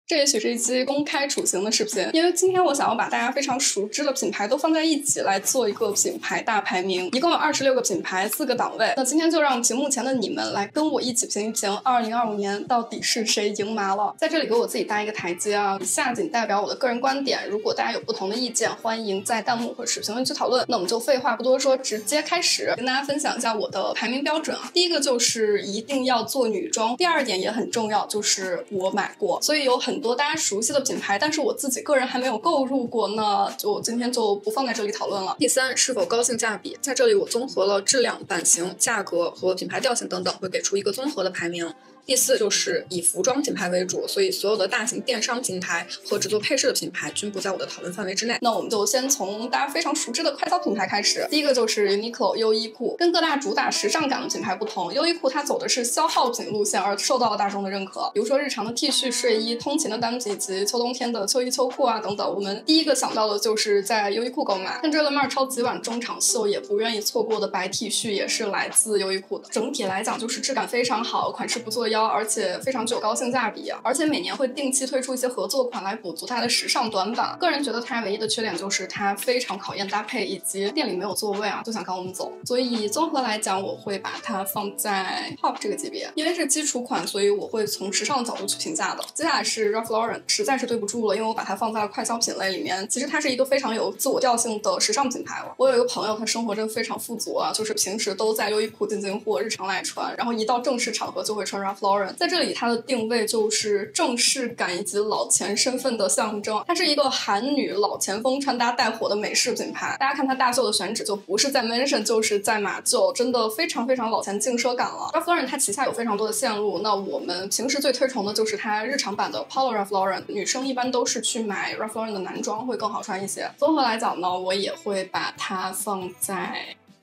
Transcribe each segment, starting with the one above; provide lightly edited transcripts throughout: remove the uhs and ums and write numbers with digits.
这也许是一期公开处刑的视频，因为今天我想要把大家非常熟知的品牌都放在一起来做一个品牌大排名，一共有26个品牌，4个档位。那今天就让屏幕前的你们来跟我一起评一评2025年到底是谁赢麻了。在这里给我自己搭一个台阶啊，以下仅代表我的个人观点，如果大家有不同的意见，欢迎在弹幕或者是评论区讨论。那我们就废话不多说，直接开始跟大家分享一下我的排名标准啊。第一个就是一定要做女装，第二点也很重要，就是我买过，所以有很多大家熟悉的品牌，但是我自己个人还没有购入过呢，就今天就不放在这里讨论了。第三，是否高性价比，在这里我综合了质量、版型、价格和品牌调性等等，会给出一个综合的排名。第四，就是以服装品牌为主，所以所有的大型电商平台和制作配饰的品牌均不在我的讨论范围之内。那我们就先从大家非常熟知的快消品牌开始。第一个就是 Uniqlo 优衣库。跟各大主打时尚感的品牌不同，优衣库它走的是消耗品路线，而受到了大众的认可。比如说日常的 T 恤、睡衣、通勤的单品以及秋冬天的秋衣秋裤啊等等，我们第一个想到的就是在优衣库购买。看这了妹超级晚中场秀也不愿意错过的白 T 恤也是来自优衣库的。整体来讲就是质感非常好，款式不作妖，而且非常具有高性价比，而且每年会定期推出一些合作款来补足它的时尚短板。个人觉得它唯一的缺点就是它非常考验搭配，以及店里没有座位啊，就想赶我们走。所以综合来讲，我会把它放在 Top 这个级别，因为是基础款，所以我会从时尚的角度去评价的。接下来是 Ralph Lauren， 实在是对不住了，因为我把它放在了快消品类里面。其实它是一个非常有自我调性的时尚品牌了。我有一个朋友，他生活真的非常富足啊，就是平时都在优衣库进货，日常来穿，然后一到正式场合就会穿 Ralph Lauren。在这里它的定位就是正式感以及老钱身份的象征，它是一个韩女老前锋穿搭带火的美式品牌。大家看它大秀的选址就不是在 Mansion 就是在马厩，真的非常非常老钱劲奢感了。Ralph Lauren 它旗下有非常多的线路，那我们平时最推崇的就是它日常版的 Polo Ralph Lauren， 女生一般都是去买 Ralph Lauren 的男装会更好穿一些。综合来讲呢，我也会把它放在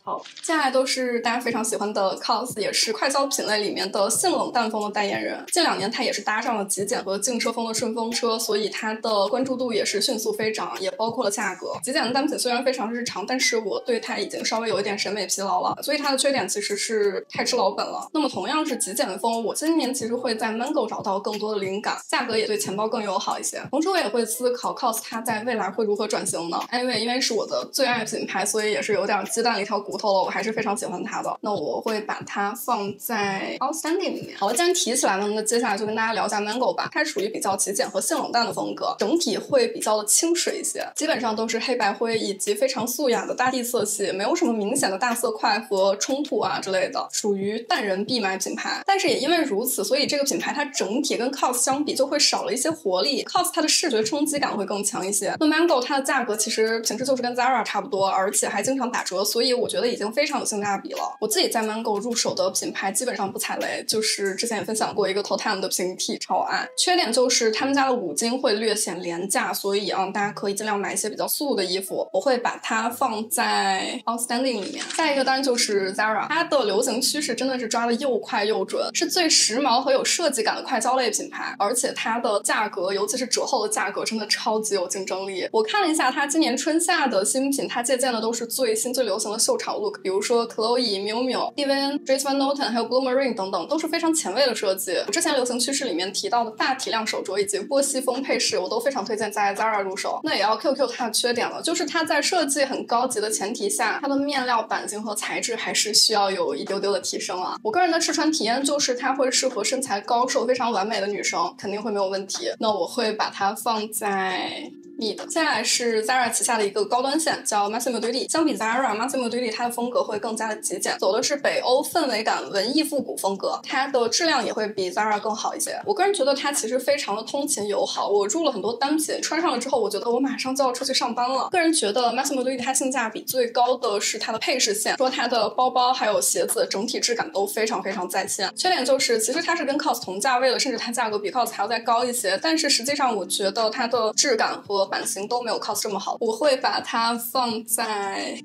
好，接下来都是大家非常喜欢的 COS， 也是快消品类里面的性冷淡风的代言人。近2年他也是搭上了极简和劲奢风的顺风车，所以他的关注度也是迅速飞涨，也包括了价格。极简的单品虽然非常日常，但是我对它已经稍微有一点审美疲劳了，所以它的缺点其实是太吃老本了。那么同样是极简风，我今年其实会在 Mango 找到更多的灵感，价格也对钱包更友好一些。同时我也会思考 COS 它在未来会如何转型呢？因为是我的最爱品牌，所以也是有点鸡蛋里挑骨头了，我还是非常喜欢它的。那我会把它放在 Outstanding 里面。好了，既然提起来了，那接下来就跟大家聊一下 Mango 吧。它属于比较极简和性冷淡的风格，整体会比较的清水一些，基本上都是黑白灰以及非常素雅的大地色系，没有什么明显的大色块和冲突啊之类的，属于淡人必买品牌。但是也因为如此，所以这个品牌它整体跟 COS 相比就会少了一些活力。COS 它的视觉冲击感会更强一些，那 Mango 它的价格其实平时就是跟 Zara 差不多，而且还经常打折，所以我觉得已经非常有性价比了。我自己在 Mango 入手的品牌基本上不踩雷，就是之前也分享过一个 Toteme 的平替超爱。缺点就是他们家的五金会略显廉价，所以大家可以尽量买一些比较素的衣服。我会把它放在 Outstanding 里面。下一个当然就是 Zara， 它的流行趋势真的是抓的又快又准，是最时髦和有设计感的快消类品牌，而且它的价格，尤其是折后的价格，真的超级有竞争力。我看了一下它今年春夏的新品，它借鉴的都是最新最流行的秀场 look， 比如说 Chloe、Miu Miu、Divan、Dries Van Noten 还有 Blue Marine 等等，都是非常前卫的设计。我之前流行趋势里面提到的大体量手镯以及波西风配饰，我都非常推荐在 Zara 入手。那也要 QQ 它的缺点了，就是它在设计很高级的前提下，它的面料、版型和材质还是需要有一丢丢的提升啊。我个人的试穿体验就是它会适合身材高瘦、非常完美的女生，肯定会没有问题。那我会把它放在mid。接下来是 Zara 旗下的一个高端线叫 Massimo Dutti， 相比 Zara、Massimo Dutti 它的风格会更加的极简，走的是北欧氛围感文艺复古风格，它的质量也会比 Zara 更好一些。我个人觉得它其实非常的通勤友好，我入了很多单品，穿上了之后我觉得我马上就要出去上班了。个人觉得 Massimo Dutti 它性价比最高的是它的配饰线，说它的包包还有鞋子整体质感都非常非常在线。缺点就是其实它是跟 COS 同价位的，甚至它价格比 COS 还要再高一些，但是实际上我觉得它的质感和版型都没有 COS 这么好。我会把它放在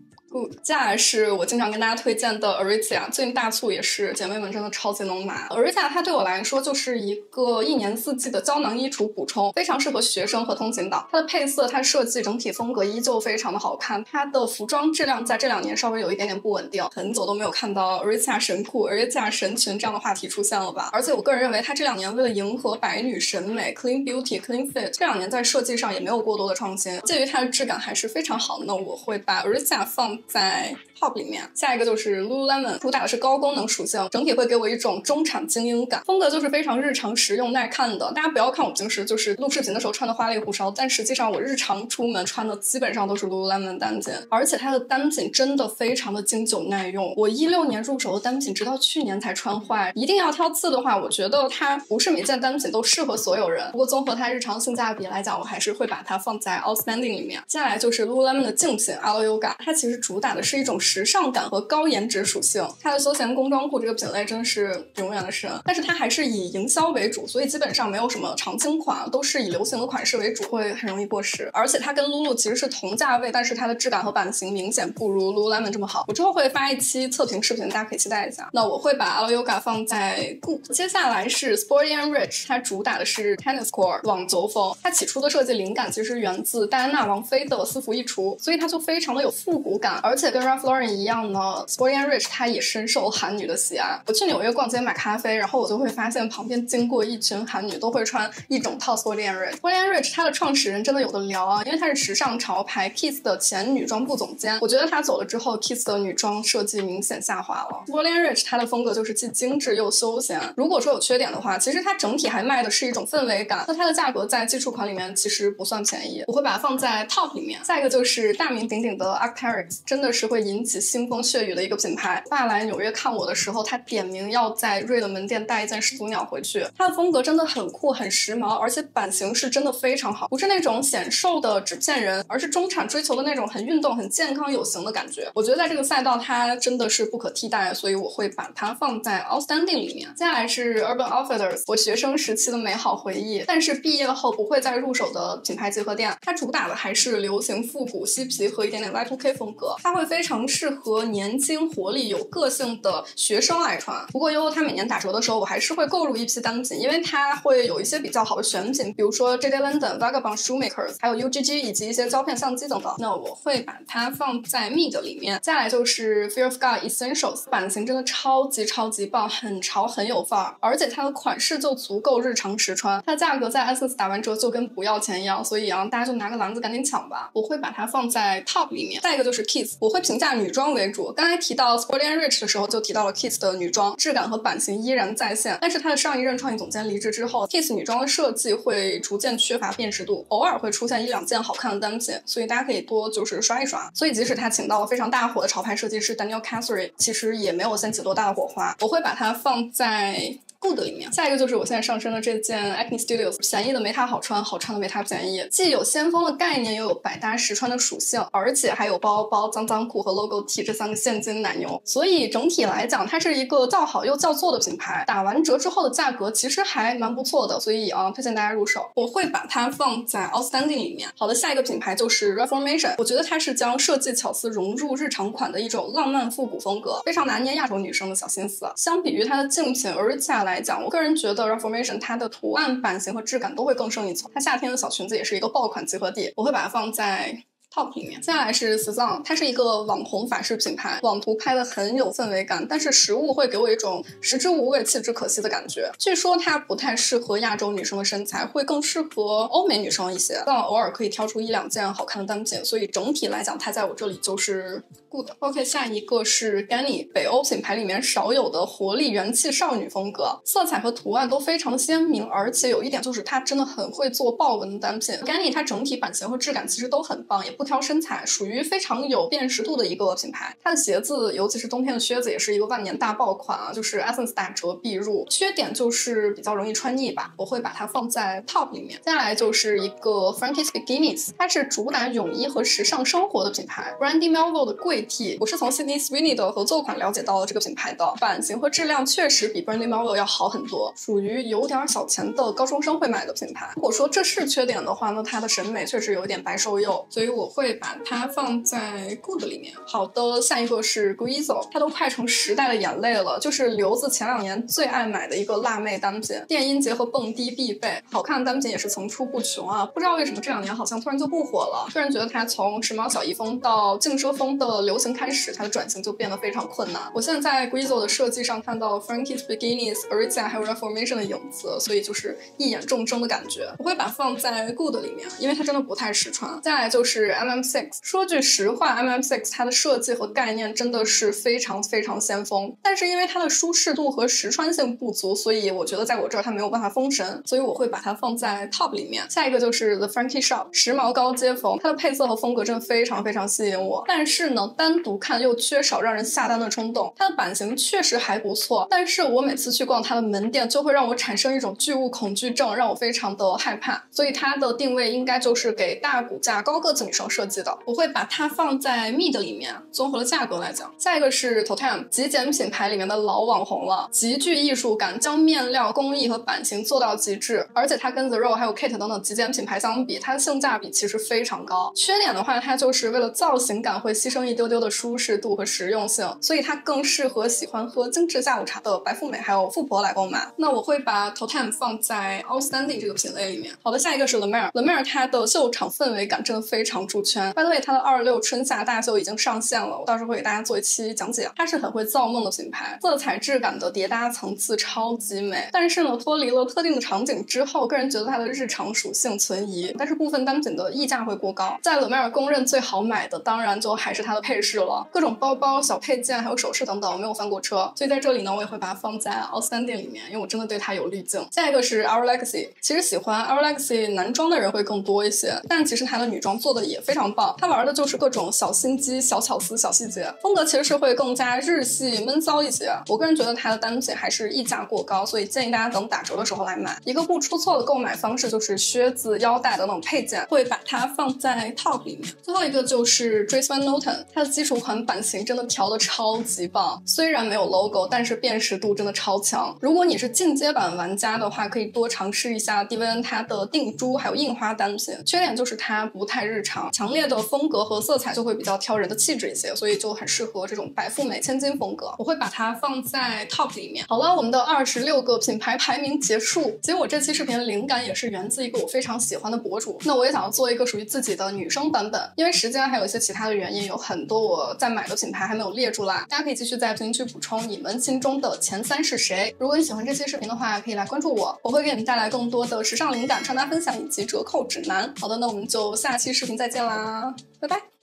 接下来是我经常跟大家推荐的 Aritzia， 最近大促也是姐妹们真的超级能买。Aritzia 它对我来说就是一个一年四季的胶囊衣橱补充，非常适合学生和通勤党。它的配色、它设计整体风格依旧非常的好看，它的服装质量在这2年稍微有一点点不稳定，很久都没有看到 Aritzia 神裤、Aritzia 神裙这样的话题出现了吧。而且我个人认为它这2年为了迎合白女审美 Clean Beauty、Clean Fit， 这2年在设计上也没有过多的创新，介于它的质感还是非常好的呢。我会把 Aritzia 放在 top 里面。下一个就是 Lululemon， 主打的是高功能属性，整体会给我一种中产精英感，风格就是非常日常实用耐看的。大家不要看我平时就是录视频的时候穿的花里胡哨，但实际上我日常出门穿的基本上都是 Lululemon 单品，而且它的单品真的非常的经久耐用。我16年入手的单品直到去年才穿坏，一定要挑刺的话，我觉得它不是每件单品都适合所有人，不过综合它日常性价比来讲，我还是会把它放在 Outstanding 里面。接下来就是 Lululemon 的竞品 Alo Yoga， 它其实主打的是一种时尚感和高颜值属性，它的休闲工装裤这个品类真是永远的神，但是它还是以营销为主，所以基本上没有什么常青款，都是以流行的款式为主，会很容易过时。而且它跟 Lulu 其实是同价位，但是它的质感和版型明显不如 Lululemon 这么好。我之后会发一期测评视频，大家可以期待一下。那我会把 Alo Yoga 放在 Good。 接下来是 Sporty and Rich， 它主打的是 Tennis Court 网球风，它起初的设计灵感其实源自戴安娜王妃的私服衣橱，所以它就非常的有复古感，而且跟 Ralph Lauren 一样呢， Sporty and Rich 它也深受韩女的喜爱。我去纽约逛街买咖啡，然后我就会发现旁边经过一群韩女都会穿一整套 Sporty and Rich。Sporty and Rich 它的创始人真的有的聊啊，因为他是时尚潮牌 Kiss 的前女装部总监，我觉得他走了之后 Kiss 的女装设计明显下滑了。Sporty and Rich 它的风格就是既精致又休闲，如果说有缺点的话，其实它整体还卖的是一种氛围感，那它的价格在基础款里面其实不算便宜，我会把它放在 top 里面。下一个就是大名鼎鼎的 Arc'teryx， 真的是会引起腥风血雨的一个品牌。爸来纽约看我的时候，他点名要在瑞的门店带一件始祖鸟回去，它的风格真的很酷很时髦，而且版型是真的非常好，不是那种显瘦的纸片人，而是中产追求的那种很运动很健康有型的感觉。我觉得在这个赛道它真的是不可替代，所以我会把它放在 Outstanding 里面。接下来是 Urban Outfitters， 我学生时期的美好回忆，但是毕业后不会再入手的品牌集合店。它主打的还是流行复古嬉皮和一点点 Y2K 风格，它会非常适合年轻活力有个性的学生来穿。不过它每年打折的时候，我还是会购入一批单品，因为它会有一些比较好的选品，比如说 JJ London、Vagabond Shoemakers， 还有 UGG 以及一些胶片相机等等。那我会把它放在 Mid 里面。接下来就是 Fear of God Essentials， 版型真的超级棒，很潮很有范儿，而且它的款式就足够日常实穿，它的价格在 Essence 打完折就跟不要钱一样，所以大家就拿个篮子赶紧抢吧。我会把它放在 Top 里面。再一个就是 Kiss， 我会评价女装为主，刚才提到 Sporty and Rich 的时候就提到了 Kiss 的女装质感和版型依然在线，但是它的上一任创意总监离职之后， Kiss 女装的设计会逐渐缺乏辨识度，偶尔会出现1-2件好看的单品，所以大家可以多就是刷一刷。所以即使他请到了非常大火的潮牌设计师 Daniel Catherine， 其实也没有掀起多大的火花。我会把它放在Good 里面。下一个就是我现在上身的这件 Acne Studios， 便宜的没它好穿，好穿的没它便宜，既有先锋的概念，又有百搭实穿的属性，而且还有包包、脏裤和 logo T 这3个现金奶牛，所以整体来讲它是一个叫好又叫座的品牌。打完折之后的价格其实还蛮不错的，所以推荐大家入手。我会把它放在 Outstanding 里面。好的，下一个品牌就是 Reformation， 我觉得它是将设计巧思融入日常款的一种浪漫复古风格，非常拿捏亚洲女生的小心思。相比于它的竞品 Aritzia 来讲，我个人觉得 Reformation 它的图案、版型和质感都会更胜一筹。它夏天的小裙子也是一个爆款集合地，我会把它放在Top 里面。接下来是 Sezon， 它是一个网红法式品牌，网图拍的很有氛围感，但是实物会给我一种食之无味弃之可惜的感觉。据说它不太适合亚洲女生的身材，会更适合欧美女生一些，但偶尔可以挑出1-2件好看的单品，所以整体来讲它在我这里就是Good。 OK， 下一个是 Ganni， 北欧品牌里面少有的活力元气少女风格，色彩和图案都非常的鲜明，而且有一点就是它真的很会做豹纹的单品。Ganni 它整体版型和质感其实都很棒，也不挑身材，属于非常有辨识度的一个品牌。它的鞋子尤其是冬天的靴子也是一个万年大爆款啊，就是 Essence 打折必入，缺点就是比较容易穿腻吧，我会把它放在 Top 里面。接下来就是一个 Frankie's Bikinis， 它是主打泳衣和时尚生活的品牌， Brandy Melville 的贵 Quality， 我是从 Sydney Sweeney 的合作款了解到了这个品牌的，版型和质量确实比 Brandy Melville 要好很多，属于有点小钱的高中生会买的品牌。如果说这是缺点的话，那它的审美确实有点白瘦幼，所以我会把它放在 Good 里面。好的，下一个是 Guizo， 它都快成时代的眼泪了，就是刘子前2年最爱买的一个辣妹单品，电音结合蹦迪必备，好看的单品也是层出不穷啊。不知道为什么这2年好像突然就不火了，个人觉得它从时髦小艺风到竞奢风的流行开始，它的转型就变得非常困难。我现在在 Guizo 的设计上看到 Frankie's Beginnings、Aritzia 还有 Reformation 的影子，所以就是一眼中争的感觉。我会把它放在 Good 里面，因为它真的不太实穿。再来就是 MM6， 说句实话 MM6 它的设计和概念真的是非常非常先锋，但是因为它的舒适度和实穿性不足，所以我觉得在我这儿它没有办法封神，所以我会把它放在 Top 里面。下一个就是 The Frankie Shop， 时髦高阶风，它的配色和风格真的非常非常吸引我，但是呢单独看又缺少让人下单的冲动。它的版型确实还不错，但是我每次去逛它的门店就会让我产生一种巨物恐惧症，让我非常的害怕，所以它的定位应该就是给大骨架高个子女生设计的。我会把它放在 Mid 里面，综合了价格来讲。下一个是 Totem， 极简品牌里面的老网红了，极具艺术感，将面料工艺和版型做到极致，而且它跟 The Row 还有 Kate 等等极简品牌相比，它的性价比其实非常高。缺点的话，它就是为了造型感会牺牲一丢丢的舒适度和实用性，所以它更适合喜欢喝精致下午茶的白富美还有富婆来购买。那我会把 Totem 放在 Outstanding 这个品类里面。好的，下一个是 La Mer， 它的秀场氛围感真的非常出圈。By the way， 它的26春夏大秀已经上线了，我到时候会给大家做一期讲解。它是很会造梦的品牌，色彩质感的叠搭层次超级美，但是呢脱离了特定的场景之后，个人觉得它的日常属性存疑，但是部分单品的溢价会过高。在 La Mer 公认最好买的当然就还是它的配饰了，各种包包、小配件还有首饰等等没有翻过车，所以在这里呢我也会把它放在 Outstanding 里面，因为我真的对它有滤镜。下一个是 Our Legacy， 其实喜欢 Our Legacy 男装的人会更多一些，但其实它的女装做的也非常棒，它玩的就是各种小心机、小巧思、小细节，风格其实是会更加日系闷骚一些。我个人觉得它的单品还是溢价过高，所以建议大家等打折的时候来买。一个不出错的购买方式就是靴子、腰带等等配件，会把它放在 Top 里面。最后一个就是 Dries Van Noten， 它的基础款版型真的调的超级棒，虽然没有 logo， 但是辨识度真的超强。如果你是进阶版玩家的话，可以多尝试一下 DVN 它的定珠还有印花单品，缺点就是它不太日常，强烈的风格和色彩就会比较挑人的气质一些，所以就很适合这种白富美千金风格。我会把它放在 Top 里面。好了，我们的26个品牌排名结束。其实我这期视频的灵感也是源自一个我非常喜欢的博主，那我也想要做一个属于自己的女生版本，因为时间还有一些其他的原因，有很多我在买的品牌还没有列出来，大家可以继续在评论区补充你们心中的前3是谁。如果你喜欢这期视频的话，可以来关注我，我会给你们带来更多的时尚灵感、穿搭分享以及折扣指南。好的，那我们就下期视频再见啦，拜拜。